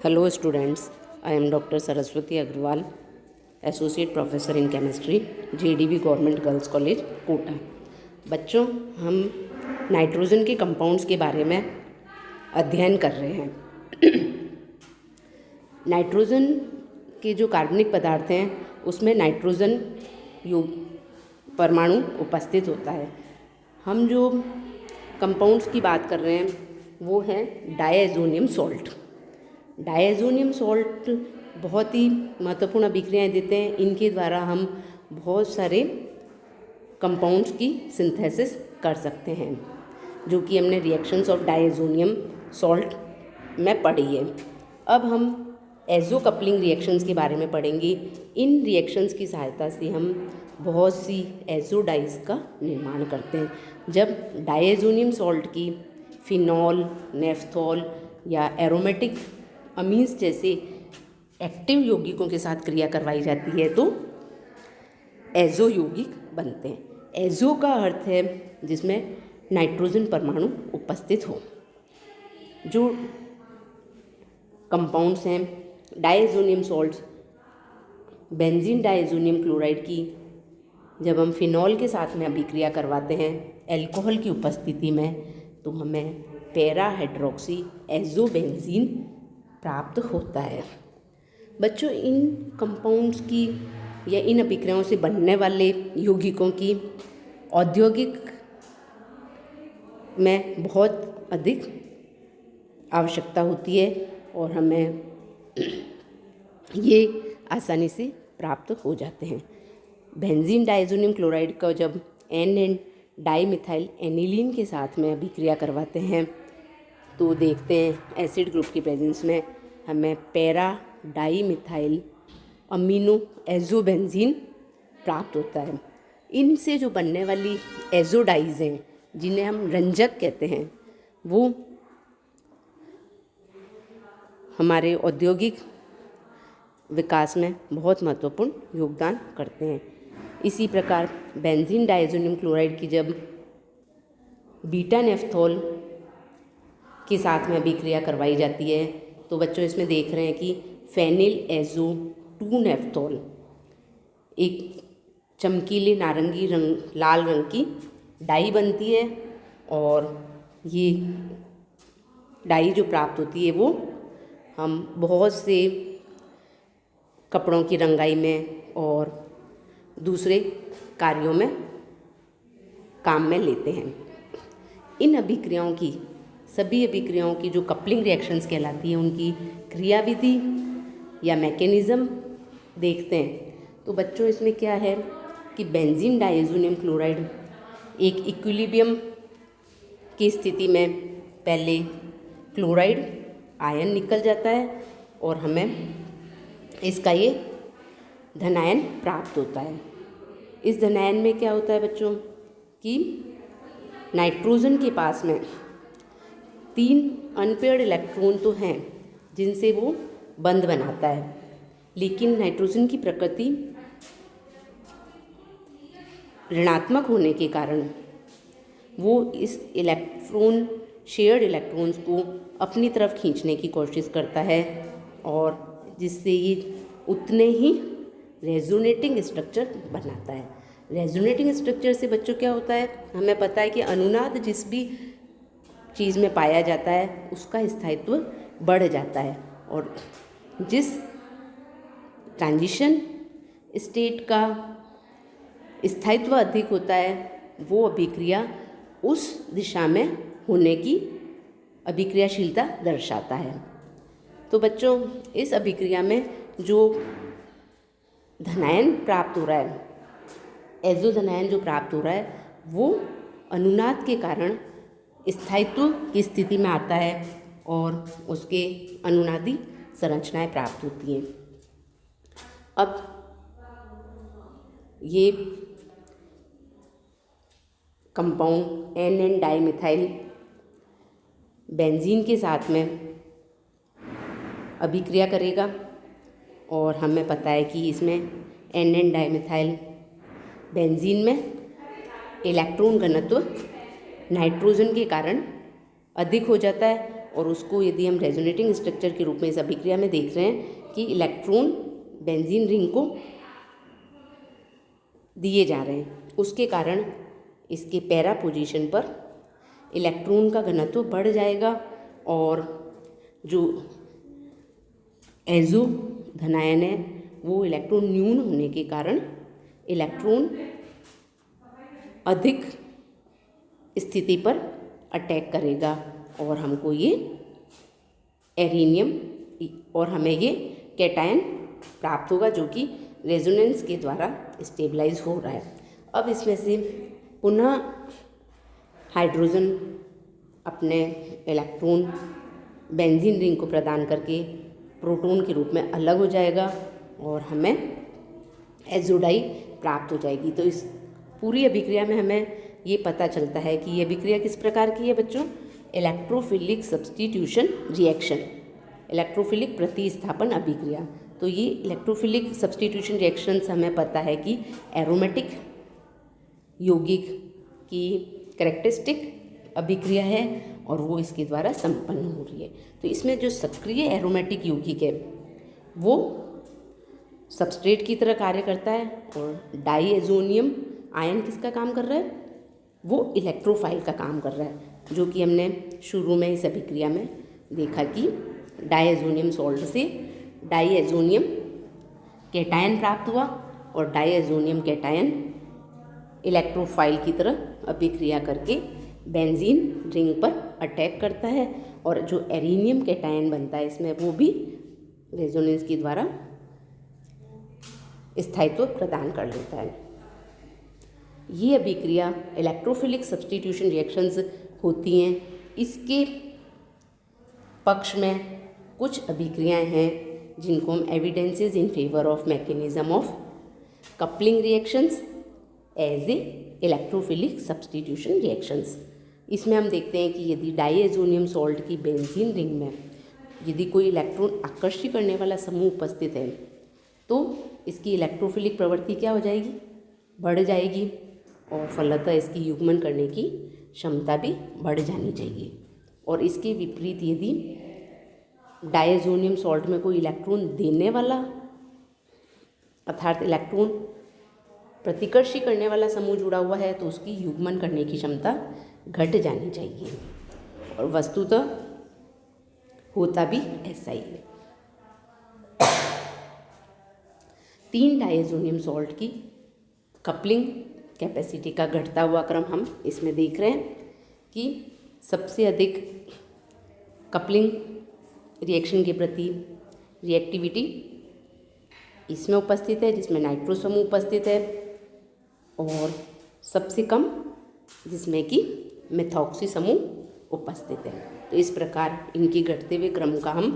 Hello students, I am Dr. Saraswati Agrawal, Associate Professor in Chemistry, JDV Government Girls College, Kota. बच्चों, हम nitrogen के compounds के बारे में अध्ययन कर रहे हैं। नाइट्रोजन के जो कार्बनिक पदार्थ हैं उसमें नाइट्रोजन परमाणु उपस्थित होता है। हम जो कंपाउंड्स की बात कर रहे हैं वो है डायज़ोनियम सॉल्ट। डायज़ोनियम सॉल्ट बहुत ही महत्वपूर्ण अभिक्रियाएं देते हैं। इनके द्वारा हम बहुत सारे कंपाउंड्स की सिंथेसिस कर सकते हैं, जो कि हमने रिएक्शंस ऑफ डायज़ोनियम सॉल्ट में पढ़ी है। अब हम एज़ो कपलिंग रिएक्शंस के बारे में पढ़ेंगे। इन रिएक्शंस की सहायता से हम बहुत सी एज़ो डाइज का निर्माण करते हैं। जब डायज़ोनियम सॉल्ट की फिनॉल, नेफ्थॉल या एरोमेटिक अमीन्स जैसे एक्टिव यौगिकों के साथ क्रिया करवाई जाती है तो एज़ो यौगिक बनते हैं। एज़ो का अर्थ है जिसमें नाइट्रोजन परमाणु उपस्थित हो। जो कंपाउंड्स हैं diazonium salts, benzene diazonium chloride की जब हम फिनॉल के साथ में अभिक्रिया करवाते हैं अल्कोहल की उपस्थिति में, तो हमें पैरा हाइड्रोक्सी एज़ोबेंजीन प्राप्त होता है। बच्चों, इन कंपाउंड्स की या इन अभिक्रियाओं से बनने वाले यौगिकों की औद्योगिक में बहुत अधिक आवश्यकता होती है और हमें ये आसानी से प्राप्त हो जाते हैं। बेंजीन डायज़ोनियम क्लोराइड का जब एन डाई मिथाइल एनिलीन के साथ में अभिक्रिया करवाते हैं तो देखते हैं एसिड ग्रुप की प्रेजेंस में हमें पैरा डाई मिथाइल अमीनो एज़ोबेंजीन प्राप्त होता है। इनसे जो बनने वाली एज़ोडाइज हैं जिन्हें हम रंजक कहते हैं, वो हमारे औद्योगिक विकास में बहुत महत्वपूर्ण योगदान करते हैं। इसी प्रकार बेंजीन डायज़ोनियम क्लोराइड की जब बीटा नेफ्थॉल के साथ में अभिक्रिया करवाई जाती है तो बच्चों इसमें देख रहे हैं कि फेनिल एज़ो 2 नेफ्थॉल एक चमकीले नारंगी रंग, लाल रंग की डाई बनती है और ये डाई जो प्राप्त होती है वो हम बहुत से कपड़ों की रंगाई में और दूसरे कार्यों में काम में लेते हैं। इन अभिक्रियाओं की सभी अभिक्रियाओं की जो कपलिंग रिएक्शंस कहलाती हैं उनकी क्रियाविधि या मैकेनिज़्म देखते हैं। तो बच्चों इसमें क्या है कि बेंजीन डायज़ोनियम क्लोराइड एक इक्विलिब्रियम की स्थिति में पहले क्लोराइड आयन निकल जाता है और हमें इसका ये धनायन प्राप्त होता है। इस धनायन में क्या होता है बच्चों कि नाइट्रोजन के पास में 3 अनपेयर्ड इलेक्ट्रॉन तो हैं जिनसे वो बंध बनाता है, लेकिन नाइट्रोजन की प्रकृति ऋणात्मक होने के कारण वो इस इलेक्ट्रॉन शेयर्ड इलेक्ट्रॉन्स को अपनी तरफ खींचने की कोशिश करता है और जिससे ये उतने ही रेजोनेटिंग स्ट्रक्चर बनाता है। रेजोनेटिंग स्ट्रक्चर से बच्चों क्या होता है, हमें पता है कि अनुनाद जिस भी चीज़ में पाया जाता है उसका स्थायित्व बढ़ जाता है और जिस ट्रांजिशन स्टेट का स्थायित्व अधिक होता है वो अभिक्रिया उस दिशा में होने की अभिक्रियाशीलता दर्शाता है। तो बच्चों इस अभिक्रिया में जो धनायन प्राप्त हो रहा है, एज़ो धनायन जो प्राप्त हो रहा है वो अनुनाद के कारण स्थायित्व की स्थिति में आता है और उसके अनुनादी संरचनाएं प्राप्त होती हैं। अब ये compound N di methyl benzene के साथ में अभिक्रिया करेगा और हमें पता है कि इसमें एन डाई मिथाइल बेंजीन में इलेक्ट्रॉन घनत्व नाइट्रोजन के कारण अधिक हो जाता है और उसको यदि हम रेजोनेटिंग स्ट्रक्चर के रूप में इस अभिक्रिया में देख रहे हैं कि इलेक्ट्रॉन बेंजीन रिंग को दिए जा रहे हैं, उसके कारण इसके पैरा पोजीशन पर इलेक्ट्रॉन का घनत्व बढ़ जाएगा और जो एजो धनायन है वो इलेक्ट्रॉन न्यून होने के कारण इलेक्ट्रॉन अधिक स्थिति पर अटैक करेगा और हमको ये एरिनियम और हमें ये कैटायन प्राप्त होगा जो कि रेजोनेंस के द्वारा स्टेबलाइज हो रहा है। अब इसमें से पुनः हाइड्रोजन अपने इलेक्ट्रॉन बेंजीन रिंग को प्रदान करके प्रोटॉन के रूप में अलग हो जाएगा और हमें एजोडाई प्राप्त हो जाएगी। तो इस पूरी अभिक्रिया में हमें ये पता चलता है कि ये अभिक्रिया किस प्रकार की है बच्चों, इलेक्ट्रोफिलिक सब्स्टिट्यूशन रिएक्शन, इलेक्ट्रोफिलिक प्रतिस्थापन अभिक्रिया। तो ये इलेक्ट्रोफिलिक सब्स्टिट्यूशन रिएक्शंस हमें पता है कि एरोमेटिक यौगिक की कैरेक्टरिस्टिक अभिक्रिया है और वो इसके द्वारा संपन्न हो रही है। तो इसमें जो सक्रिय एरोमेटिक यौगिक है वो सबस्ट्रेट की तरह कार्य करता है और डाईएजोनियम आयन किसका काम कर रहा है, वो इलेक्ट्रोफाइल का काम कर रहा है, जो कि हमने शुरू में इस अभिक्रिया में देखा कि डाईएजोनियम सॉल्ट से डाईएजोनियम कैटायन प्राप्त हुआ और डाईएजोनियम कैटायन इलेक्ट्रोफाइल की तरह अभिक्रिया करके बेंजीन रिंग पर अटैक करता है और जो एरिनियम कैटायन बनता है इसमें वो भी रेजोनेंस के द्वारा स्थायित्व प्रदान कर लेता है। ये अभिक्रिया इलेक्ट्रोफिलिक सब्स्टिट्यूशन रिएक्शंस होती हैं। इसके पक्ष में कुछ अभिक्रियाएं हैं जिनको हम evidences in favour of mechanism of coupling reactions as a electrophilic substitution reactions. इसमें हम देखते हैं कि यदि डाईएजोनियम सॉल्ट की बेंजीन रिंग में यदि कोई इलेक्ट्रॉन आकर्षित करने वाला समूह उपस्थित है तो इसकी इलेक्ट्रोफिलिक प्रवृत्ति क्या हो जाएगी, बढ़ जाएगी और फलतः इसकी युग्मन करने की क्षमता भी बढ़ जानी चाहिए। और इसके विपरीत यदि डाईएजोनियम सॉल्ट में कोई इलेक्ट्रॉन देने वाला अर्थात इलेक्ट्रॉन प्रतिकर्षी करने वाला समूह जुड़ा हुआ है तो उसकी युग्मन करने की क्षमता घट जानी चाहिए और वस्तुतः होता भी ऐसा ही है। 3 डाईएजोनियम सॉल्ट की कपलिंग कैपेसिटी का घटता हुआ क्रम हम इसमें देख रहे हैं कि सबसे अधिक कपलिंग रिएक्शन के प्रति रिएक्टिविटी इसमें उपस्थित है जिसमें नाइट्रो समूह उपस्थित है और सबसे कम जिसमें कि मेथॉक्सी समूह उपस्थित है। तो इस प्रकार इनके घटते हुए क्रम का हम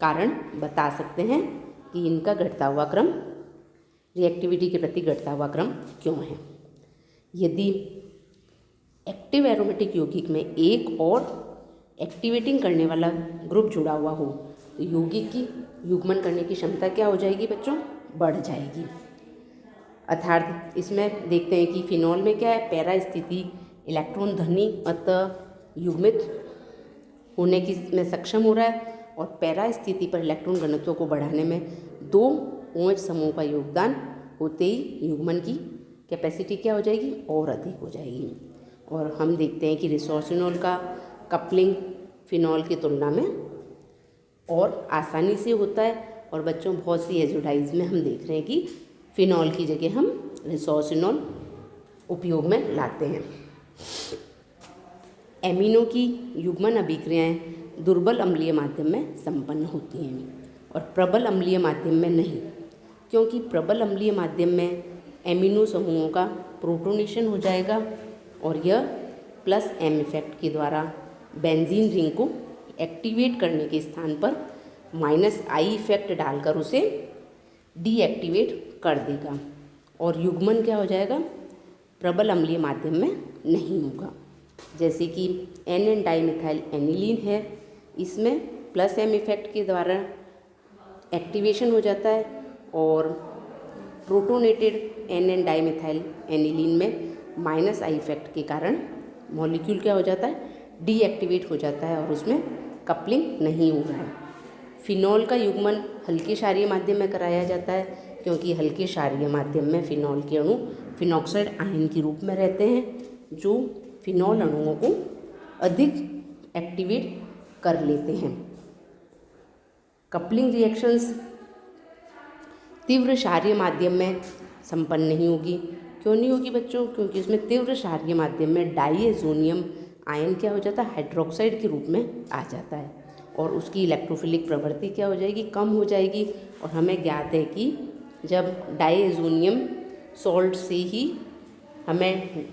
कारण बता सकते हैं कि इनका घटता हुआ क्रम रिएक्टिविटी के प्रति घटता हुआ क्रम क्यों है। यदि एक्टिव एरोमेटिक यौगिक में एक और एक्टिवेटिंग करने वाला ग्रुप जुड़ा हुआ हो तो यौगिक की युग्मन करने की क्षमता क्या हो जाएगी बच्चों, बढ़ जाएगी। अर्थात इसमें देखते हैं कि फिनॉल में क्या है, पैरा स्थिति इलेक्ट्रॉन धनी अतः युग्मित होने की में सक्षम हो रहा है और पैरा स्थिति पर इलेक्ट्रॉन घनत्व को बढ़ाने में 2 OH समूह का योगदान होते ही युग्मन की कैपेसिटी क्या हो जाएगी, और अधिक हो जाएगी। और हम देखते हैं कि रिसोर्सिनॉल का कपलिंग फिनॉल की तुलना में और आसानी से होता है और बच्चों बहुत सी एजोडाइज में हम देख रहे हैं कि फिनॉल की जगह हम रिसोर्सिनॉल उपयोग में लाते हैं। एमिनो की युग्मन अभिक्रियाएं दुर्बल अम्लीय माध्यम में संपन्न होती हैं और प्रबल अम्लीय माध्यम में नहीं, क्योंकि प्रबल अम्लीय माध्यम में एमिनो समूहों का प्रोटोनेशन हो जाएगा और यह +M इफेक्ट के द्वारा बेंजीन रिंग को एक्टिवेट करने के स्थान पर -I इफेक्ट डालकर उसे डीएक्टिवेट कर देगा और युग्मन क्या हो जाएगा, प्रबल अम्लीय माध्यम में नहीं होगा। जैसे कि NN डाइमिथाइल एनिलीन है, इसमें +M इफेक्ट के द्वारा एक्टिवेशन हो जाता है और प्रोटोनेटेड NN डाइमिथाइल एनिलीन में -I इफेक्ट के कारण मॉलिक्यूल क्या हो जाता है, डीएक्टिवेट हो जाता है और उसमें कपलिंग नहीं हो रहा है। फिनॉल का युग्मन हल्के क्षारीय माध्यम में कराया जाता है क्योंकि हल्के क्षारीय माध्यम में फिनॉल के अणु फिनॉक्साइड आयन के रूप में रहते हैं जो फिनॉल अणुओं को अधिक एक्टिवेट कर लेते हैं। कपलिंग रिएक्शंस तीव्र क्षारीय माध्यम में संपन्न नहीं होगी। क्यों नहीं होगी बच्चों? क्योंकि इसमें तीव्र क्षारीय माध्यम में डाईएजोनियम आयन क्या हो जाता है, हाइड्रोक्साइड के रूप में आ जाता है और उसकी इलेक्ट्रोफिलिक प्रवृत्ति क्या हो जाएगी, कम हो जाएगी। और हमें ज्ञात है कि जब डाईएजोनियम सॉल्ट से ही हमें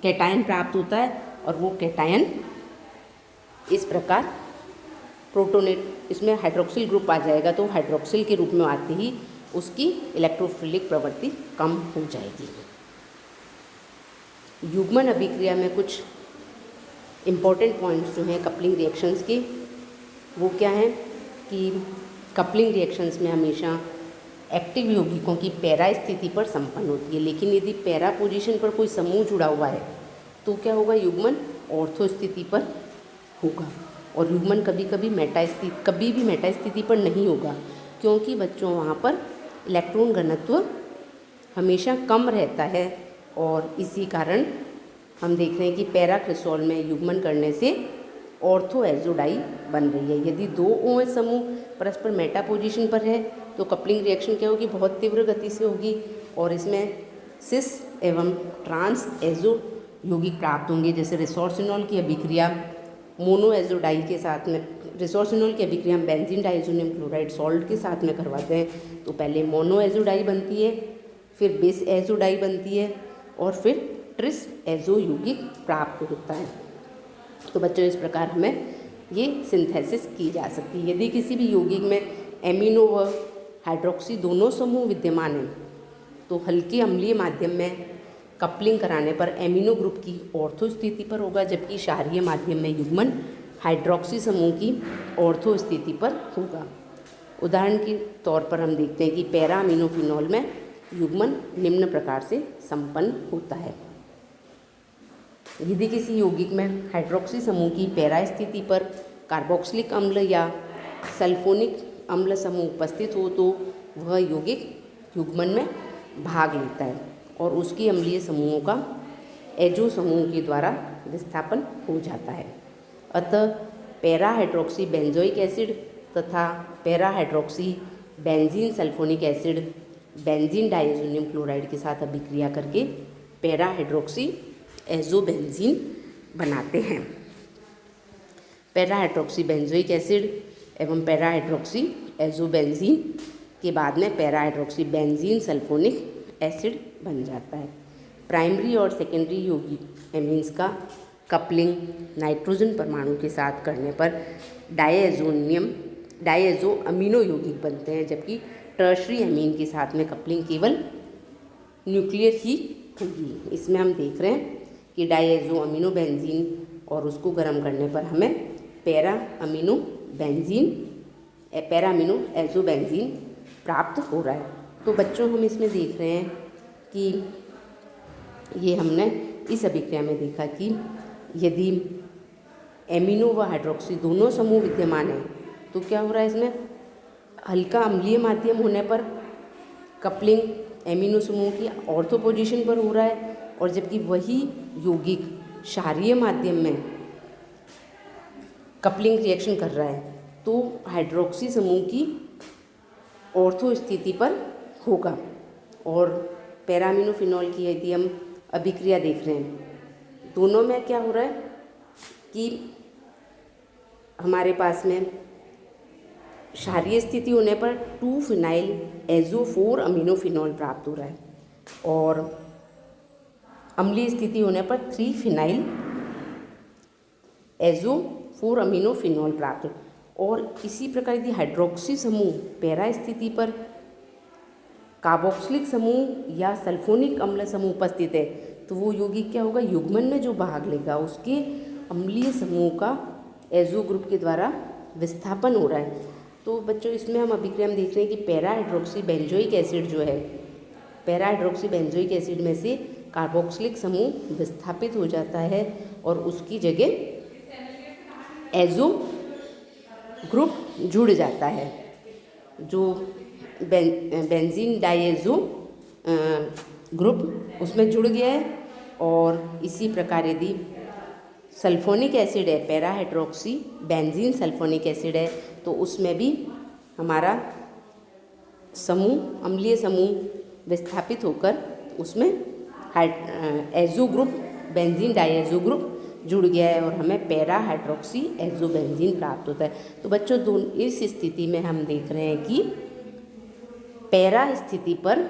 कैटायन प्राप्त होता है और वो कैटायन इस प्रकार प्रोटोनेट, इसमें हाइड्रोक्सिल ग्रुप आ जाएगा तो हाइड्रोक्सिल के रूप में आते ही उसकी इलेक्ट्रोफिलिक प्रवृत्ति कम हो जाएगी। युग्मन अभिक्रिया में कुछ इम्पॉर्टेंट पॉइंट्स जो हैं कपलिंग रिएक्शंस के, वो क्या हैं कि कपलिंग रिएक्शंस में हमेशा एक्टिव यौगिकों की पैरा स्थिति पर संपन्न होती है, लेकिन यदि पैरा पोजीशन पर कोई समूह जुड़ा हुआ है तो क्या होगा, युग्मन ऑर्थो स्थिति पर होगा। और युग्मन कभी भी मेटा स्थिति पर नहीं होगा क्योंकि बच्चों वहाँ पर इलेक्ट्रॉन घनत्व हमेशा कम रहता है और इसी कारण हम देख रहे हैं कि पैरा क्रिस्टॉल में युग्मन करने से ऑर्थो एजोडाई बन रही है। यदि दो OH समूह परस्पर मेटा पोजीशन पर है तो कपलिंग रिएक्शन क्या होगी, बहुत तीव्र गति से होगी और इसमें सिस एवं ट्रांस एजो यौगिक प्राप्त होंगे। जैसे रिसोर्सिनॉल की अभिक्रिया मोनो एजोडाई के साथ में, रिसोर्सिनॉल की अभिक्रिया हम बेंजीन डाइएजोनियम क्लोराइड सॉल्ट के साथ में करवाते हैं तो पहले मोनो एजोडाई बनती है, फिर बिस एजोडाई बनती है और फिर ट्रिस एजो यौगिक प्राप्त होता है। तो बच्चों इस प्रकार हमें ये सिंथेसिस की जा सकती है। यदि किसी भी यौगिक में एमिनो व हाइड्रोक्सी दोनों समूह विद्यमान हैं तो हल्के अम्लीय माध्यम में कपलिंग कराने पर एमिनो ग्रुप की ऑर्थो स्थिति पर होगा, जबकि क्षारीय माध्यम में युग्मन हाइड्रोक्सी समूह की ऑर्थो स्थिति पर होगा। उदाहरण के तौर पर हम देखते हैं कि पैरा अमीनोफिनॉल में युग्मन निम्न प्रकार से संपन्न होता है। यदि किसी यौगिक में हाइड्रोक्सी समूह की पैरा स्थिति पर कार्बोक्सिलिक अम्ल या सल्फोनिक अम्ल समूह उपस्थित हो तो वह यौगिक युग्मन में भाग लेता है और उसकी अम्लीय समूहों का एजो समूह के द्वारा विस्थापन हो जाता है। अतः पैरा हाइड्रोक्सी बेंजोइक एसिड तथा para hydroxy benzene sulphonic acid benzene diazonium chloride के साथ अभिक्रिया करके पैरा हाइड्रोक्सी एजोबेंजीन बनाते हैं। पैरा हाइड्रोक्सी बेंजोइक एसिड एवं पैरा हाइड्रोक्सी एजोबेंजीन के बाद में para hydroxy benzene sulphonic acid बन जाता है। प्राइमरी और सेकेंडरी यौगिक एमीन्स का कपलिंग नाइट्रोजन परमाणु के साथ करने पर डायएजो अमीनो यौगिक बनते हैं, जबकि टर्शरी अमीन के साथ में कपलिंग केवल न्यूक्लियर ही होगी। इसमें हम देख रहे हैं कि डायएजो अमीनो बेंजीन और उसको गर्म करने पर हमें पैरा अमीनो एजोबेंजीन प्राप्त हो रहा है। तो बच्चों हम इसमें देख रहे हैं कि ये हमने इस अभिक्रिया में देखा कि यदि एमिनो व हाइड्रोक्सी दोनों समूह विद्यमान हैं तो क्या हो रहा है, इसमें हल्का अम्लीय माध्यम होने पर कपलिंग एमिनो समूह की ऑर्थो पोजीशन पर हो रहा है और जबकि वही यौगिक क्षारीय माध्यम में कपलिंग रिएक्शन कर रहा है तो हाइड्रोक्सी समूह की ऑर्थो स्थिति पर होगा। और पैरामिनोफिनॉल की यदि हम अभिक्रिया देख रहे हैं, दोनों में क्या हो रहा है कि हमारे पास में क्षारीय स्थिति होने पर 2-फिनाइल एजो 4 अमीनोफिनॉल प्राप्त हो रहा है और अम्लीय स्थिति होने पर 3-फिनाइल एजो 4 अमीनोफिनॉल प्राप्त हो। और इसी प्रकार यदि हाइड्रोक्सी समूह पैरा स्थिति पर कार्बोक्सिलिक समूह या सल्फोनिक अम्ल समूह उपस्थित है तो वो यौगिक क्या होगा, युग्मन में जो भाग लेगा उसके अम्लीय समूह का एजो ग्रुप के द्वारा विस्थापन हो रहा है। तो बच्चों इसमें हम अभिक्रिया में देख रहे हैं कि पैरा हाइड्रोक्सी बेंजोइक एसिड जो है, पैरा हाइड्रोक्सी बेंजोइक एसिड में से कार्बोक्सिलिक समूह विस्थापित हो जाता है और उसकी जगह एजो ग्रुप जुड़ जाता है। जो बेंजीन डाइएजो ग्रुप उसमें जुड़ गया है। और इसी प्रकार यदि सल्फोनिक एसिड है, para hydroxy benzene sulphonic acid है, तो उसमें भी हमारा समूह, अम्लीय समूह विस्थापित होकर उसमें एजो ग्रुप, बेंजीन डाइएजो ग्रुप जुड़ गया है और हमें पैरा हाइड्रोक्सी एजो बेंजीन प्राप्त होता है। तो बच्चों, इस स्थिति में हम देख रहे हैं कि पैरा स्थिति पर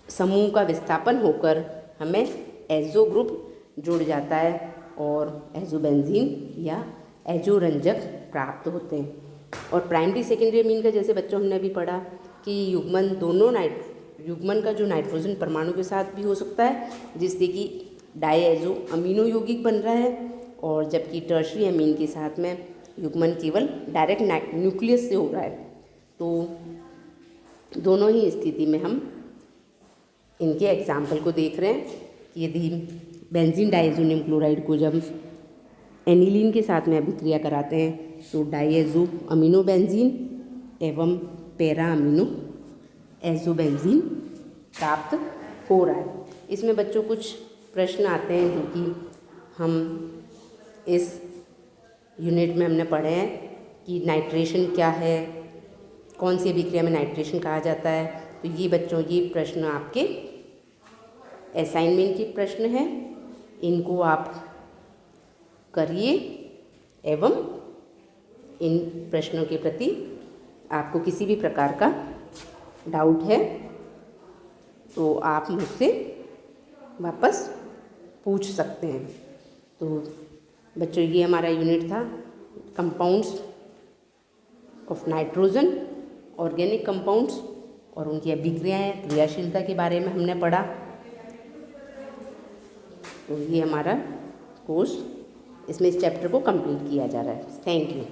समूह का विस्थापन होकर हमें एजो ग्रुप जुड़ जाता है और एजो बेंजीन या एजो रंजक प्राप्त होते हैं। और प्राइमरी सेकेंडरी अमीन का जैसे बच्चों हमने अभी पढ़ा कि युग्मन दोनों युग्मन का जो नाइट्रोजन परमाणु के साथ भी हो सकता है, जिससे कि डायएजो अमीनो यौगिक बन रहा है, और जबकि टर्शरी अमीन के साथ में युग्मन केवल डायरेक्ट न्यूक्लियस से हो रहा है। तो दोनों ही स्थिति में हम इनके एग्जाम्पल को देख रहे हैं कि यदि बेंजीन डाइएजोनियम क्लोराइड को जब एनिलीन के साथ में अभिक्रिया कराते हैं तो डाइएजो अमीनो बेंजीन एवं पैरा अमीनो एजो बेंजीन प्राप्त हो रहा है। इसमें बच्चों कुछ प्रश्न आते हैं जो कि हम इस यूनिट में हमने पढ़े हैं कि नाइट्रेशन क्या है, कौन सी अभिक्रिया में नाइट्रेशन कहा जाता है। तो ये बच्चों, ये प्रश्न आपके असाइनमेंट के प्रश्न हैं, इनको आप करिए एवं इन प्रश्नों के प्रति आपको किसी भी प्रकार का डाउट है तो आप मुझसे वापस पूछ सकते हैं। तो बच्चों, ये हमारा यूनिट था compounds of nitrogen, organic compounds और उनकी अभिक्रियाएं, क्रियाशीलता के बारे में हमने पढ़ा। तो ये हमारा कोर्स, इसमें इस चैप्टर को कंप्लीट किया जा रहा है। Thank you.